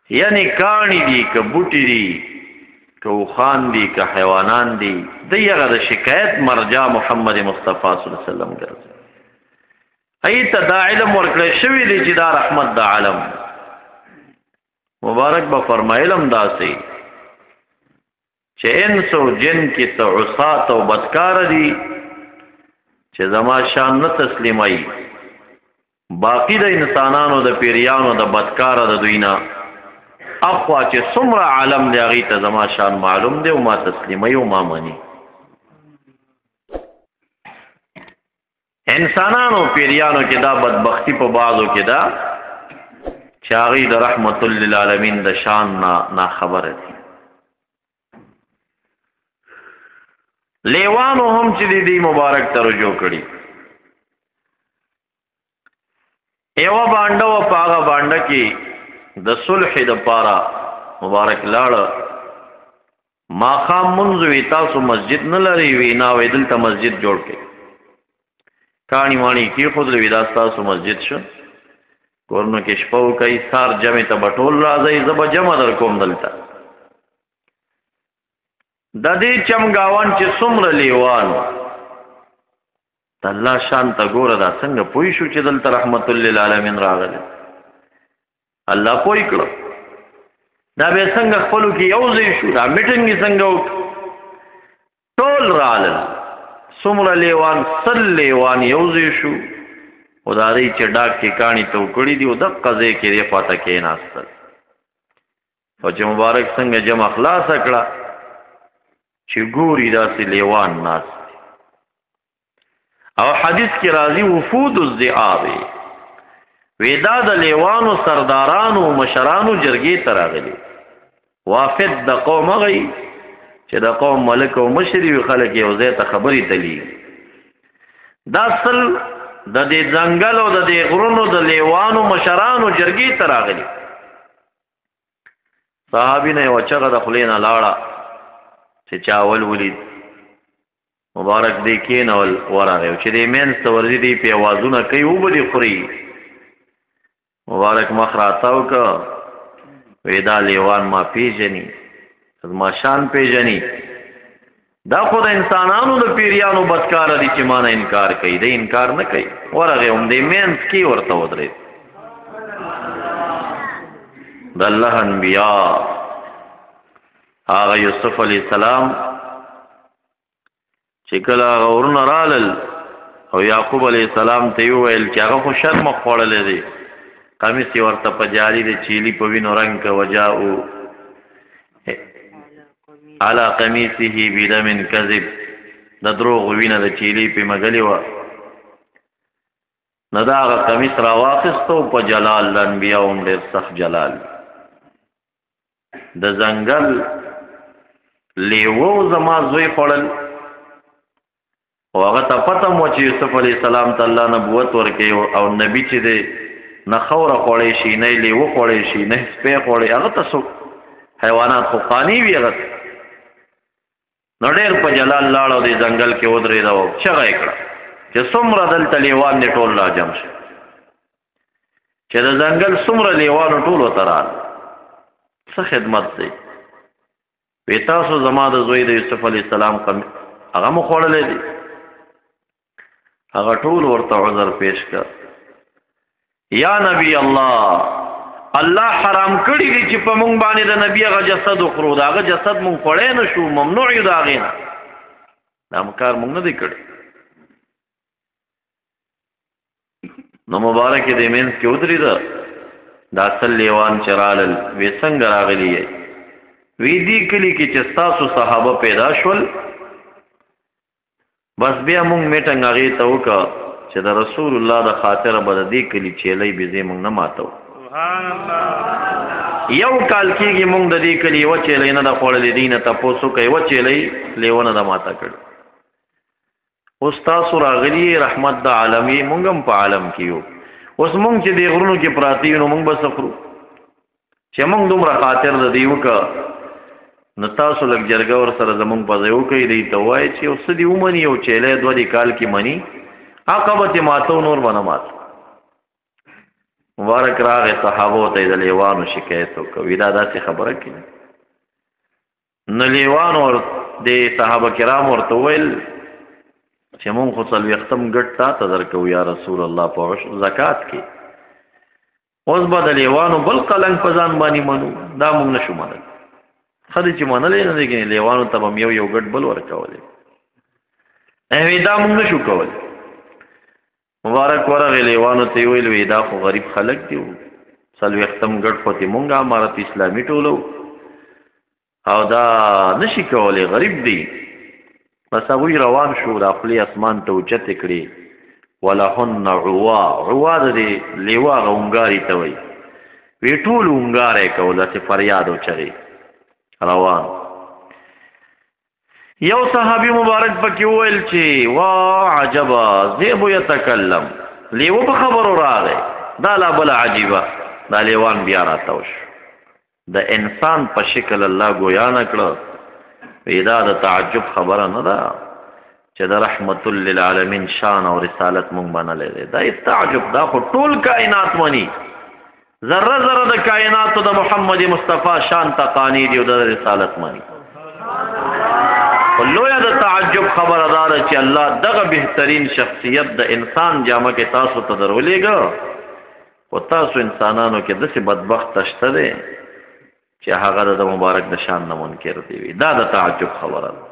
یعنی کانی دی که بوټی دی که اوخان دی که حیوانان دی دی هغه د شکایت مرجع محمد مصطفی صلی الله علیه وسلم ګرځي ایته دا علم ورکړی شوی دی چې دا رحمت د عالم مبارک به فرمایلم داسې چې انس او جن کې ته عصات او بدکار دي چې زما شان نه تسلیمای باقی د انسانانو د پیریانو د بدکار د دوینا اخوا چې څومره عالم دی هغې ته زما شان معلوم دی او ما تسلیموي او ما مني انسانانو پیریانو کې دا بدبختی په بعضو کې دا چې هغې د رحمت للعالمین د شان نا خبره دي لیوانو هم چې دی مبارک ته رجوع کړي یوه بانډه وه په هغه بانډه کې د صلح د پاره مبارک لاړه ماښام منځ وی تاسو مسجد نه لرئ وی نه وی دلته مسجد جوړ کړئ کاڼي واڼي کېښودل وی دا ستاسو مسجد شو کورنو کې شپه وکئ سار جمع ته به ټول راځئ زه به جمع در کوم دلته د دې چمګاوان چې څومره لیوان د الله شان ته ګوره دا څنګه پوه شو چې دلته رحمت للعالمین راغلی الله پوی کړو دا به څنګه خپلو کې یو ځای شو دا میټنګ یې څنګه وکړو ټول رالل څومره لیوان سل لیوان یو ځای شو او د هغې چې ډاک کې کاڼي ته وکړي دي او دقه ځای کې دې خواته کېناستل او چې مبارک څنګه جمع خلاصه کړه چې ګوري داسې لیوان ناست او حدیث کې راځي وفود الذئاب ویدا د لیوانو سردارانو مشرانو جرګې ته راغلي وافد د قوم هغه چې د قوم ملک او مشر وي خلک یو ځای ته خبرې تلي دا اصل د دې ځنګل او د دې غرونو د لیوانو مشرانو جرګې ته راغلي صحابي نه یوه چغه د خولې نه لاړه چې چاول ولید مبارک دی کېنول ورغی او چې دی منځ ته ورځي دی پې اوازونه کوي اوبه دې خوري مبارک مخ راتاو که وی دا لیوان ما پیژني زما شان پیژني دا خو د انسانانو د پیریانو بدکاره دي چې ما نه انکار کوي دی انکار نه کوي ورغی هم دی منځ کې ورته ودرېد د الله انبیا هغه یوسف علیه السلام چې کله هغه ورونه رالل او یعقوب علیه السلام ته یې وویل چې هغه خو شرمه خوړلی دی قمیص یې ورته په جاري د چیلي په وینو رنګ که وجاؤ علی قمیصه بدم کذب د دروغو وینه د چیلي پې مږلې وه نو د هغه قمیص راواخیستو په جلال د انبیاو هم ډېر سخت جلال د ځنګل لیوو زما زوی خوړل او هغه ته پته مو چې یوسف علیه السلام ته الله نبوت ورکوي او نبي چې دی نه خوره خوړی شي نه یې لیوه خوړی شي نه سپی خوړی هغه ته څوک حیوانات خو قانع وي هغه نو ډېر په جلال لاړ او دې ځنګل کې ودرېد او چغه یې کړه چې څومره دلته لیوان دې ټول راجم شي چې د ځنګل څومره لیوانو ټول ورته راغلل څه خدمت دی وی تاسو زما د زوی د یوسف علیه السلام هغه مو خوړلی دی هغه ټول ورته عذر پیش کړ یا نبی الله حرام کړی دی چې په مونږ باندې د نبی هغه جسد وخورو د هغه جسد مونږ خوړی نه شو ممنوع یو د هغې نه دا کار مونږ نه دی کړی نو مبارک یې د منځ کې ودرېده دا اصل لیوان چې رالل وی څنګه راغلی یې وی دې کلي کې چې ستاسو صحابه پیدا شول بس بیا مونږ میټنګ هغې ته وکړه چې د رسول الله د خاطره به د دې کلي چیلی بېځې مونږ نه ماتو یو کال کېږي مونږ د دې کلي یوه چیلی نه ده خوړلې دی نه تپوس وکړه یوه چیلی لیوه نه ده ماته کړې اوس تاسو راغلي رحمت د عالمي مونږ هم په عالم کې یو اوس مونږ چې دې غرونو کې پراته یو نو مونږ به څه خورو چې مونږ دومره خاطر د دې وکړه نو تاسو لږ جرګه ورسره زمونږ په ځای وکړئ دی ته ووایئ چې یو څه دې ومني یو چیلی دوه دې کال کې مني عقبه ماتو نور به نه ماتو مبارک راغې صحابو ته د لیوانو شکایت وکړ دا داسې خبره کوي نو لیوانو د صحابه کرام ورته وویل چې مونږ خو څلوېښتم ګټ تا ته درکوو یا رسول الله په زکات کې اوس به د لیوانو بل قلنګ په ځان باندې منو دا مونږ نشو منل ښه دی چې منلی نه دی لیوانو ته به م یو ګټ بل ورکولی دا مونږ نشو کولی مبارک ورغې لیوانو ته یې ویل وی دا خو غریب خلک دي څلوېښتم ګټ خو تې مونږ امارت اسلامي ټولو او دا نشي کولی غریب دی بس هغوی روان شو دا خولې اسمان ته اوچتې کړې ولهن عوا عوا د دې لیوا هغه اونګاري ته وایي وی ټول اونګاری کول داسې فریاد او چغې روان یو صحابي مبارک پکې وویل چې وا عجبا ذئب یتکلم لیوه په خبرو راغی دا لا بله عجیبه دا لیوان بیا راتاو شو د انسان په شکل الله ګویا نه کړه دا د تعجب خبره نه ده چې د رحمت للعالمین شان او رسالت مونږ منلی دی دا تعجب دا خو ټول کائنات مني ذره ذره د کائناتو د محمد مصطفی شان تقانی دی او د رسالت مني لویه د تعجب خبره دا ده چې الله دغه بهترین شخصیت د انسان جامه کې تاسو ته درولېږه خو تاسو انسانانو کې داسې بدبخته شته دی چې هغه د مبارک د شان نه منکر دی دا د تعجب خبره ده